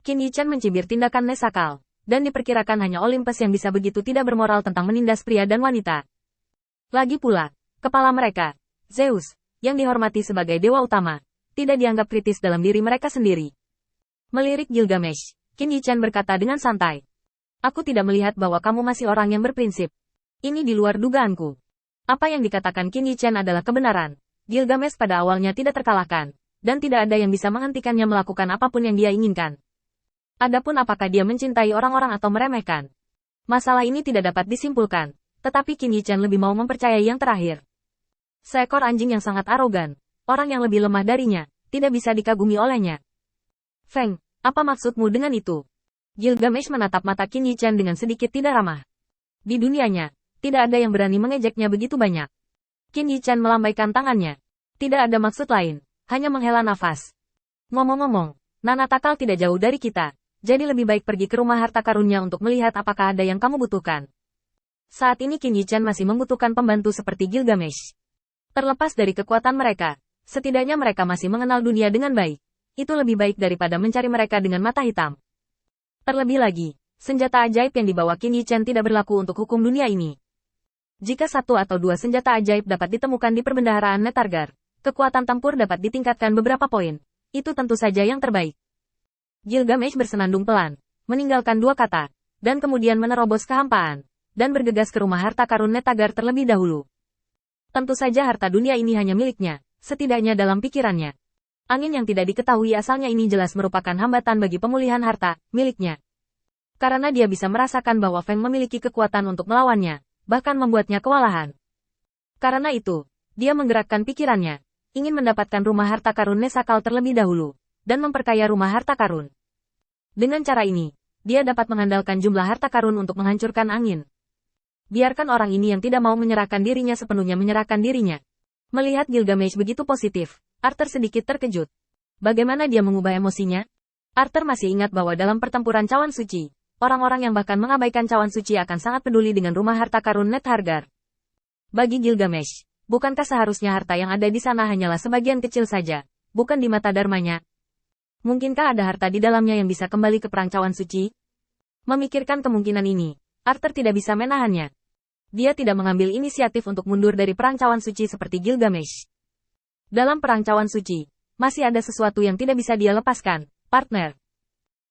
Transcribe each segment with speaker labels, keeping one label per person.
Speaker 1: Qin Yichen mencibir tindakan nesakal, dan diperkirakan hanya Olympus yang bisa begitu tidak bermoral tentang menindas pria dan wanita. Lagi pula, kepala mereka, Zeus, yang dihormati sebagai dewa utama, tidak dianggap kritis dalam diri mereka sendiri. Melirik Gilgamesh, Qin Yichen berkata dengan santai. Aku tidak melihat bahwa kamu masih orang yang berprinsip. Ini di luar dugaanku. Apa yang dikatakan Qin Yichen adalah kebenaran. Gilgamesh pada awalnya tidak terkalahkan, dan tidak ada yang bisa menghentikannya melakukan apapun yang dia inginkan. Adapun apakah dia mencintai orang-orang atau meremehkan, masalah ini tidak dapat disimpulkan, tetapi Qin Yichen lebih mau mempercayai yang terakhir. Seekor anjing yang sangat arogan, orang yang lebih lemah darinya, tidak bisa dikagumi olehnya. Feng, apa maksudmu dengan itu? Gilgamesh menatap mata Qin Yichen dengan sedikit tidak ramah. Di dunianya, tidak ada yang berani mengejeknya begitu banyak. Qin Yichen melambaikan tangannya. Tidak ada maksud lain, hanya menghela nafas. Ngomong-ngomong, Nanatakal tidak jauh dari kita, jadi lebih baik pergi ke rumah harta karunnya untuk melihat apakah ada yang kamu butuhkan. Saat ini Qin Yichen masih membutuhkan pembantu seperti Gilgamesh. Terlepas dari kekuatan mereka, setidaknya mereka masih mengenal dunia dengan baik. Itu lebih baik daripada mencari mereka dengan mata hitam. Terlebih lagi, senjata ajaib yang dibawa Qin Yichen tidak berlaku untuk hukum dunia ini. Jika satu atau dua senjata ajaib dapat ditemukan di perbendaharaan Netargar, kekuatan tempur dapat ditingkatkan beberapa poin. Itu tentu saja yang terbaik. Gilgamesh bersenandung pelan, meninggalkan dua kata, dan kemudian menerobos kehampaan, dan bergegas ke rumah harta karun Netargar terlebih dahulu. Tentu saja harta dunia ini hanya miliknya, setidaknya dalam pikirannya. Angin yang tidak diketahui asalnya ini jelas merupakan hambatan bagi pemulihan harta miliknya. Karena dia bisa merasakan bahwa Feng memiliki kekuatan untuk melawannya, bahkan membuatnya kewalahan. Karena itu, dia menggerakkan pikirannya, ingin mendapatkan rumah harta karun Nesakal terlebih dahulu, dan memperkaya rumah harta karun. Dengan cara ini, dia dapat mengandalkan jumlah harta karun untuk menghancurkan angin. Biarkan orang ini yang tidak mau menyerahkan dirinya sepenuhnya menyerahkan dirinya. Melihat Gilgamesh begitu positif, Arthur sedikit terkejut. Bagaimana dia mengubah emosinya? Arthur masih ingat bahwa dalam pertempuran cawan suci, orang-orang yang bahkan mengabaikan cawan suci akan sangat peduli dengan rumah harta karun Netargar. Bagi Gilgamesh, bukankah seharusnya harta yang ada di sana hanyalah sebagian kecil saja, bukan di mata dharmanya? Mungkinkah ada harta di dalamnya yang bisa kembali ke perang cawan suci? Memikirkan kemungkinan ini, Arthur tidak bisa menahannya. Dia tidak mengambil inisiatif untuk mundur dari perang cawan suci seperti Gilgamesh. Dalam perang cawan suci, masih ada sesuatu yang tidak bisa dia lepaskan, partner.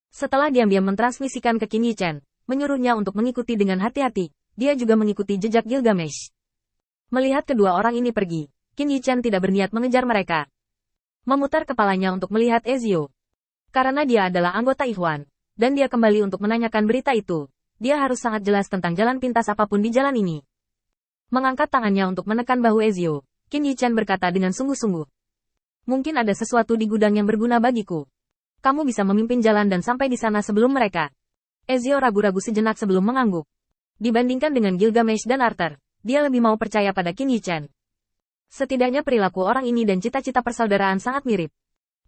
Speaker 1: Setelah diam-diam mentransmisikan ke Qin Yichen, menyuruhnya untuk mengikuti dengan hati-hati, dia juga mengikuti jejak Gilgamesh. Melihat kedua orang ini pergi, Qin Yichen tidak berniat mengejar mereka. Memutar kepalanya untuk melihat Ezio. Karena dia adalah anggota Ikhwan, dan dia kembali untuk menanyakan berita itu, dia harus sangat jelas tentang jalan pintas apapun di jalan ini. Mengangkat tangannya untuk menekan bahu Ezio, Qin Yichen berkata dengan sungguh-sungguh. Mungkin ada sesuatu di gudang yang berguna bagiku. Kamu bisa memimpin jalan dan sampai di sana sebelum mereka. Ezio ragu-ragu sejenak sebelum mengangguk. Dibandingkan dengan Gilgamesh dan Arthur, dia lebih mau percaya pada Qin Yichen. Setidaknya perilaku orang ini dan cita-cita persaudaraan sangat mirip.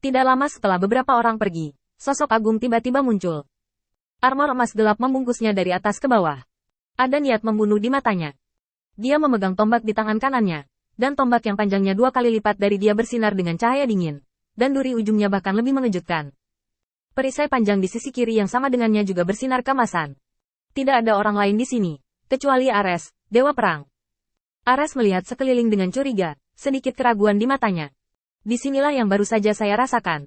Speaker 1: Tidak lama setelah beberapa orang pergi, sosok agung tiba-tiba muncul. Armor emas gelap membungkusnya dari atas ke bawah. Ada niat membunuh di matanya. Dia memegang tombak di tangan kanannya, dan tombak yang panjangnya 2 kali lipat dari dia bersinar dengan cahaya dingin, dan duri ujungnya bahkan lebih mengejutkan. Perisai panjang di sisi kiri yang sama dengannya juga bersinar keemasan. Tidak ada orang lain di sini, kecuali Ares, Dewa Perang. Ares melihat sekeliling dengan curiga, sedikit keraguan di matanya. Disinilah yang baru saja saya rasakan.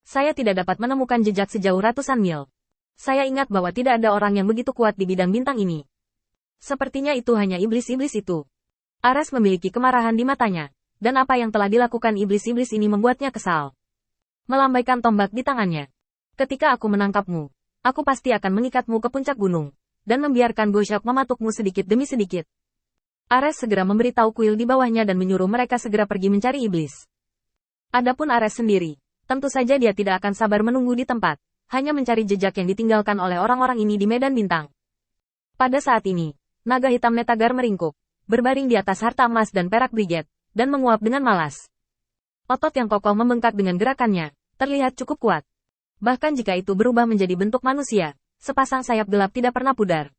Speaker 1: Saya tidak dapat menemukan jejak sejauh ratusan mil. Saya ingat bahwa tidak ada orang yang begitu kuat di bidang bintang ini. Sepertinya itu hanya iblis-iblis itu. Ares memiliki kemarahan di matanya, dan apa yang telah dilakukan iblis-iblis ini membuatnya kesal. Melambaikan tombak di tangannya. Ketika aku menangkapmu, aku pasti akan mengikatmu ke puncak gunung, dan membiarkan Goshok mematukmu sedikit demi sedikit. Ares segera memberitahu kuil di bawahnya dan menyuruh mereka segera pergi mencari iblis. Adapun Ares sendiri, tentu saja dia tidak akan sabar menunggu di tempat, hanya mencari jejak yang ditinggalkan oleh orang-orang ini di medan bintang. Pada saat ini, naga hitam Netargar meringkuk, berbaring di atas harta emas dan perak brigade, dan menguap dengan malas. Otot yang kokoh membengkak dengan gerakannya, terlihat cukup kuat. Bahkan jika itu berubah menjadi bentuk manusia, sepasang sayap gelap tidak pernah pudar.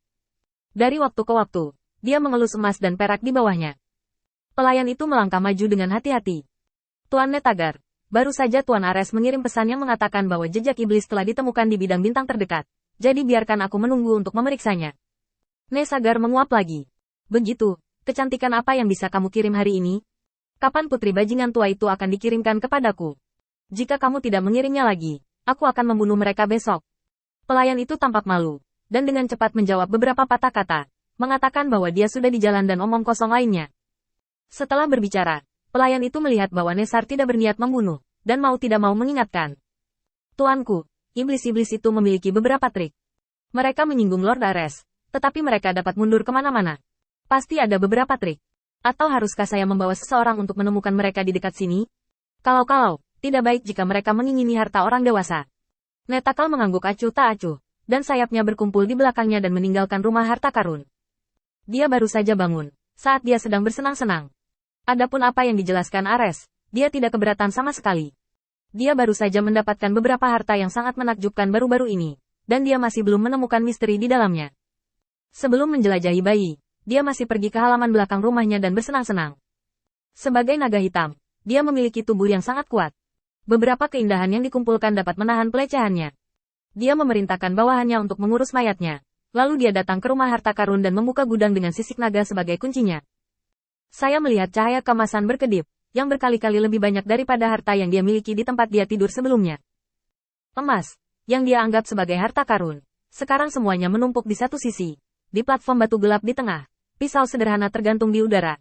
Speaker 1: Dari waktu ke waktu, dia mengelus emas dan perak di bawahnya. Pelayan itu melangkah maju dengan hati-hati. Tuan Netargar, Baru saja Tuan Ares mengirim pesan yang mengatakan bahwa jejak iblis telah ditemukan di bidang bintang terdekat. Jadi biarkan aku menunggu untuk memeriksanya. Nesagar menguap lagi. Begitu, kecantikan apa yang bisa kamu kirim hari ini? Kapan putri bajingan tua itu akan dikirimkan kepadaku? Jika kamu tidak mengirimnya lagi, aku akan membunuh mereka besok. Pelayan itu tampak malu, dan dengan cepat menjawab beberapa patah kata, mengatakan bahwa dia sudah di jalan dan omong kosong lainnya. Setelah berbicara, pelayan itu melihat bahwa Nesar tidak berniat membunuh, dan mau tidak mau mengingatkan. Tuanku, iblis-iblis itu memiliki beberapa trik. Mereka menyinggung Lord Ares, tetapi mereka dapat mundur kemana-mana. Pasti ada beberapa trik. Atau haruskah saya membawa seseorang untuk menemukan mereka di dekat sini? Kalau-kalau, tidak baik jika mereka mengingini harta orang dewasa. Netakal mengangguk acuh tak acuh, dan sayapnya berkumpul di belakangnya dan meninggalkan rumah harta karun. Dia baru saja bangun, saat dia sedang bersenang-senang. Adapun apa yang dijelaskan Ares, dia tidak keberatan sama sekali. Dia baru saja mendapatkan beberapa harta yang sangat menakjubkan baru-baru ini, dan dia masih belum menemukan misteri di dalamnya. Sebelum menjelajahi bayi, dia masih pergi ke halaman belakang rumahnya dan bersenang-senang. Sebagai naga hitam, dia memiliki tubuh yang sangat kuat. Beberapa keindahan yang dikumpulkan dapat menahan pelecehannya. Dia memerintahkan bawahannya untuk mengurus mayatnya. Lalu dia datang ke rumah harta karun dan membuka gudang dengan sisik naga sebagai kuncinya. Saya melihat cahaya kemasan berkedip, yang berkali-kali lebih banyak daripada harta yang dia miliki di tempat dia tidur sebelumnya. Emas, yang dia anggap sebagai harta karun, sekarang semuanya menumpuk di satu sisi. Di platform batu gelap di tengah, pisau sederhana tergantung di udara.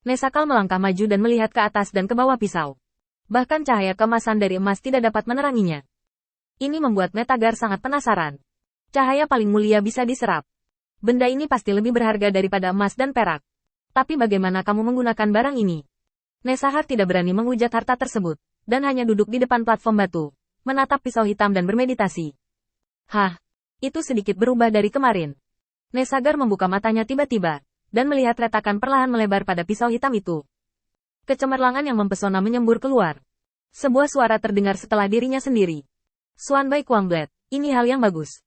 Speaker 1: Nesakal melangkah maju dan melihat ke atas dan ke bawah pisau. Bahkan cahaya kemasan dari emas tidak dapat meneranginya. Ini membuat Metagar sangat penasaran. Cahaya paling mulia bisa diserap. Benda ini pasti lebih berharga daripada emas dan perak. Tapi bagaimana kamu menggunakan barang ini? Nesahar tidak berani menghujat harta tersebut, dan hanya duduk di depan platform batu, menatap pisau hitam dan bermeditasi. Hah, itu sedikit berubah dari kemarin. Nesagar membuka matanya tiba-tiba, dan melihat retakan perlahan melebar pada pisau hitam itu. Kecemerlangan yang mempesona menyembur keluar. Sebuah suara terdengar setelah dirinya sendiri. Xuan Bai Kuangblad, ini hal yang bagus.